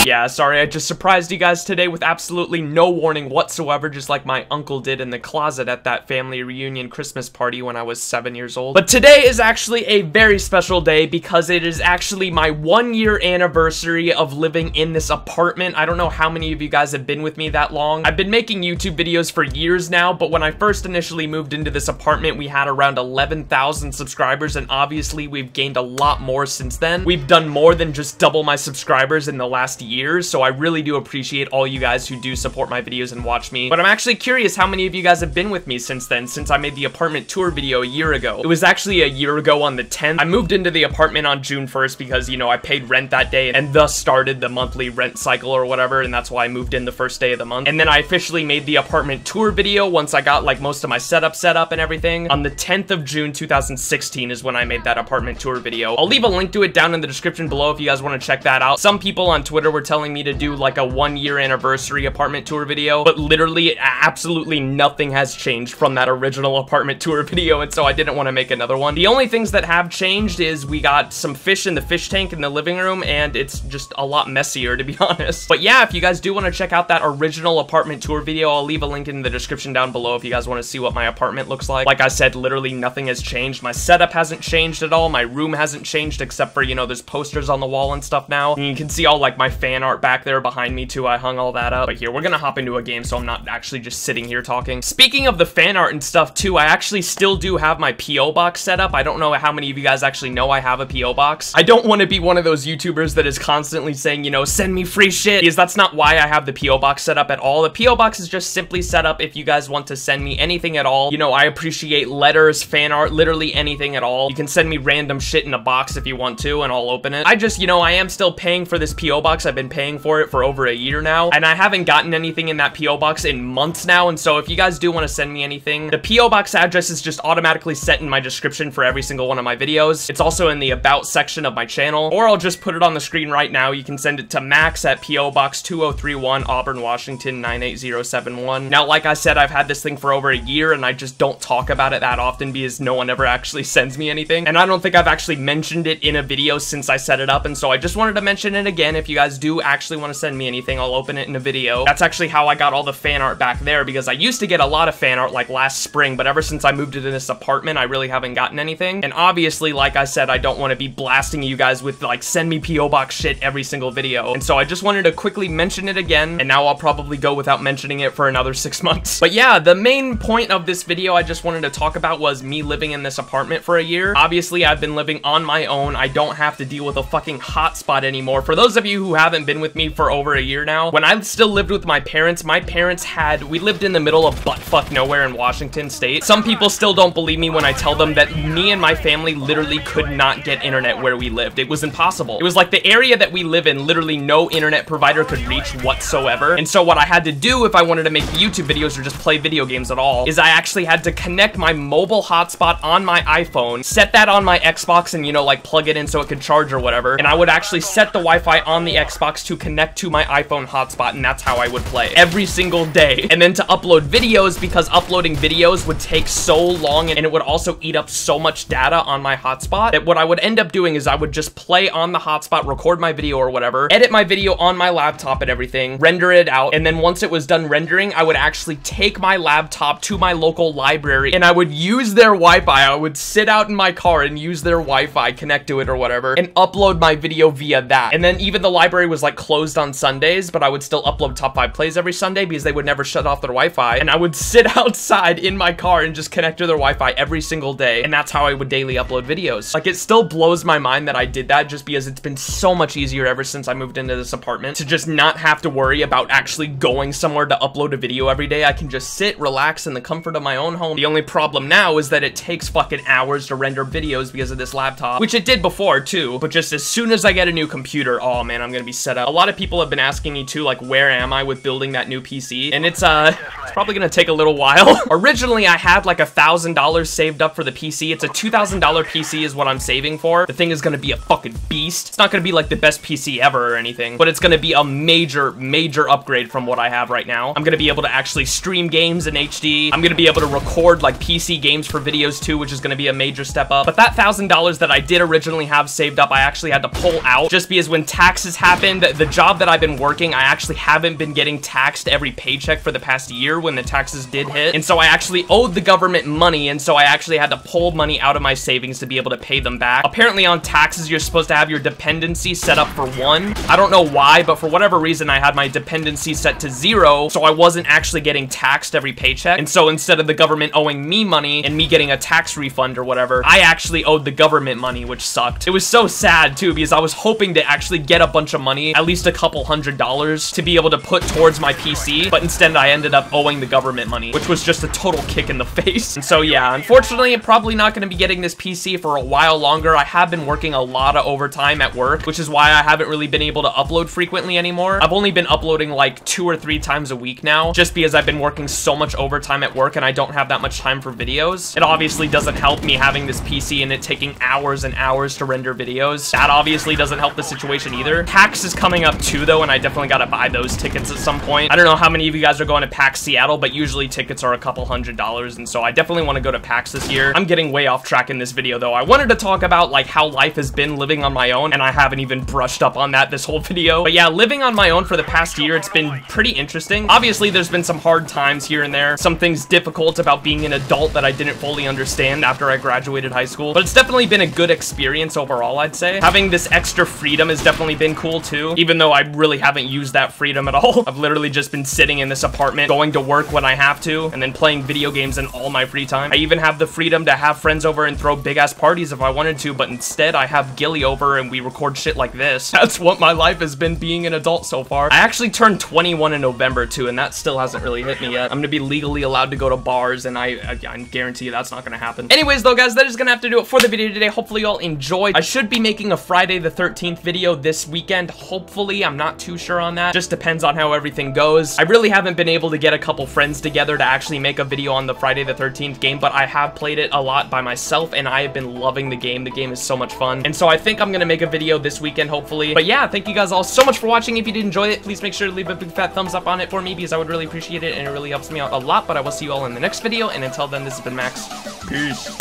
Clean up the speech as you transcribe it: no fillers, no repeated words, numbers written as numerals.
Yeah, sorry, I just surprised you guys today with absolutely no warning whatsoever, just like my uncle did in the closet at that family reunion Christmas party when I was 7 years old. But today is actually a very special day because it is actually my 1-year anniversary of living in this apartment. I don't know how many of you guys have been with me that long. I've been making YouTube videos for years now, but when I first initially moved into this apartment, we had around 11,000 subscribers, and obviously we've gained a lot more since then. We've done more than just double my subscribers in the last year, so I really do appreciate all you guys who do support my videos and watch me. But I'm actually curious how many of you guys have been with me since then, since I made the apartment tour video a year ago. It was actually a year ago on the 10th. I moved into the apartment on June 1st because, you know, I paid rent that day and thus started the monthly rent cycle or whatever, and that's why I moved in the first day of the month. And then I officially made the apartment tour video once I got like most of my setup set up and everything. On the 10th of June 2016 is when I made that apartment tour video. I'll leave a link to it down in the description below if you guys want to check that out. Some people on Twitter were telling me to do like a 1-year anniversary apartment tour video, but literally absolutely nothing has changed from that original apartment tour video, and so I didn't want to make another one. The only things that have changed is we got some fish in the fish tank in the living room, and it's just a lot messier, to be honest. But yeah, if you guys do want to check out that original apartment tour video, I'll leave a link in the description down below if you guys want to see what my apartment looks like. Like I said, literally nothing has changed. My setup hasn't changed at all. My room hasn't changed except for, you know, there's posters on the wall and stuff now. And you can see all like my fan art back there behind me too. I hung all that up. But here, we're gonna hop into a game so I'm not actually just sitting here talking. Speaking of the fan art and stuff too, I actually still do have my P.O. box set up. I don't know how many of you guys actually know I have a P.O. box. I don't want to be one of those YouTubers that is constantly saying, you know, send me free shit, because that's not why I have the P.O. box set up at all. The P.O. box is just simply set up if you guys want to send me anything at all. You know, I appreciate letters, fan art, literally anything at all. You can send me random shit in a box if you want to, and I'll open it. I just, you know, I am still paying for this P.O. box. I've been paying for it for over a year now, and I haven't gotten anything in that P.O. box in months now, and so if you guys do want to send me anything, the P.O. box address is just automatically set in my description for every single one of my videos. It's also in the About section of my channel, or I'll just put it on the screen right now. You can send it to Max at P.O. Box 2031, Auburn, Washington 98071. Now, like I said, I've had this thing for over a year, and I just don't talk about it that often because no one ever actually sends me anything, and I don't think I've actually mentioned it in a video since I set it up, and so I just wanted to mention it again. If you guys do actually want to send me anything, I'll open it in a video. That's actually how I got all the fan art back there, because I used to get a lot of fan art like last spring, but ever since I moved into this apartment, I really haven't gotten anything. And obviously, like I said, I don't want to be blasting you guys with like send me P.O. box shit every single video, and so I just wanted to quickly mention it again, and now I'll probably go without mentioning it for another 6 months. But yeah, the main point of this video I just wanted to talk about was me living in this apartment for a year. Obviously, I've been living on my own. I don't have to deal with a fucking hotspot anymore. For those of you who haven't been with me for over a year now, when I still lived with my parents we lived in the middle of buttfuck nowhere in Washington State. Some people still don't believe me when I tell them that me and my family literally could not get internet where we lived. It was impossible. It was like the area that we live in, literally no internet provider could reach whatsoever. And so what I had to do if I wanted to make YouTube videos or just play video games at all is I actually had to connect my mobile hotspot on my iPhone, set that on my Xbox, and, you know, like plug it in so it could charge or whatever. And I would actually set the Wi-Fi on the Xbox to connect to my iPhone hotspot, and that's how I would play every single day. And then to upload videos, because uploading videos would take so long and it would also eat up so much data on my hotspot, that what I would end up doing is I would just play on the hotspot, record my video or whatever, edit my video on my laptop and everything, render it out, and then once it was done rendering, I would actually take my laptop to my local library and I would use their Wi-Fi. I would sit out in my car and use their Wi-Fi, connect to it or whatever, and upload my video via that. And then even the library was like closed on Sundays, but I would still upload top 5 plays every Sunday because they would never shut off their Wi-Fi, and I would sit outside in my car and just connect to their Wi-Fi every single day, and that's how I would daily upload videos. Like, it still blows my mind that I did that, just because it's been so much easier ever since I moved into this apartment to just not have to worry about actually going somewhere to upload a video every day. I can just sit, relax in the comfort of my own home. The only problem now is that it takes fucking hours to render videos because of this laptop, which it did before too, but just as soon as I get a new computer, oh man, I'm gonna be set up. A lot of people have been asking me too, like, where am I with building that new PC? And it's probably gonna take a little while. Originally, I had like $1,000 saved up for the PC. It's a $2,000 PC is what I'm saving for. The thing is gonna be a fucking beast. It's not gonna be like the best PC ever or anything, but it's gonna be a major upgrade from what I have right now. I'm gonna be able to actually stream games in HD. I'm gonna be able to record like PC games for videos too, which is gonna be a major step up. But that $1,000 that I did originally have saved up, I actually had to pull out just because when taxes happened happened, the job that I've been working, I actually haven't been getting taxed every paycheck for the past year when the taxes did hit. And so I actually owed the government money, and so I actually had to pull money out of my savings to be able to pay them back. Apparently on taxes, you're supposed to have your dependency set up for 1. I don't know why, but for whatever reason, I had my dependency set to 0, so I wasn't actually getting taxed every paycheck. And so instead of the government owing me money and me getting a tax refund or whatever, I actually owed the government money, which sucked. It was so sad too, because I was hoping to actually get a bunch of money, at least a couple $100s, to be able to put towards my PC, but instead I ended up owing the government money, which was just a total kick in the face. And so yeah, unfortunately, I'm probably not going to be getting this PC for a while longer. I have been working a lot of overtime at work, which is why I haven't really been able to upload frequently anymore. I've only been uploading like 2 or 3 times a week now, just because I've been working so much overtime at work and I don't have that much time for videos. It obviously doesn't help me having this PC and it taking hours and hours to render videos. That obviously doesn't help the situation either. PAX is coming up too though, and I definitely gotta buy those tickets at some point. I don't know how many of you guys are going to PAX Seattle, but usually tickets are a couple $100s, and so I definitely want to go to PAX this year. I'm getting way off track in this video though. I wanted to talk about like how life has been living on my own, and I haven't even brushed up on that this whole video. But yeah, living on my own for the past year, it's been pretty interesting. Obviously, there's been some hard times here and there, some things difficult about being an adult that I didn't fully understand after I graduated high school, but it's definitely been a good experience overall, I'd say. Having this extra freedom has definitely been cool too, even though I really haven't used that freedom at all. I've literally just been sitting in this apartment, going to work when I have to, and then playing video games in all my free time. I even have the freedom to have friends over and throw big ass parties if I wanted to, but instead I have Gilly over and we record shit like this. That's what my life has been being an adult so far. I actually turned 21 in November too, and that still hasn't really hit me yet. I'm gonna be legally allowed to go to bars, and I guarantee you that's not gonna happen. Anyways though, guys, that is gonna have to do it for the video today. Hopefully y'all enjoyed. I should be making a Friday the 13th video this weekend, hopefully. I'm not too sure on that. Just depends on how everything goes. I really haven't been able to get a couple friends together to actually make a video on the Friday the 13th game, but I have played it a lot by myself, and I have been loving the game. The game is so much fun, and so I think I'm gonna make a video this weekend, hopefully. But yeah, thank you guys all so much for watching. If you did enjoy it, please make sure to leave a big fat thumbs up on it for me, because I would really appreciate it, and it really helps me out a lot. But I will see you all in the next video, and until then, this has been Max. Peace.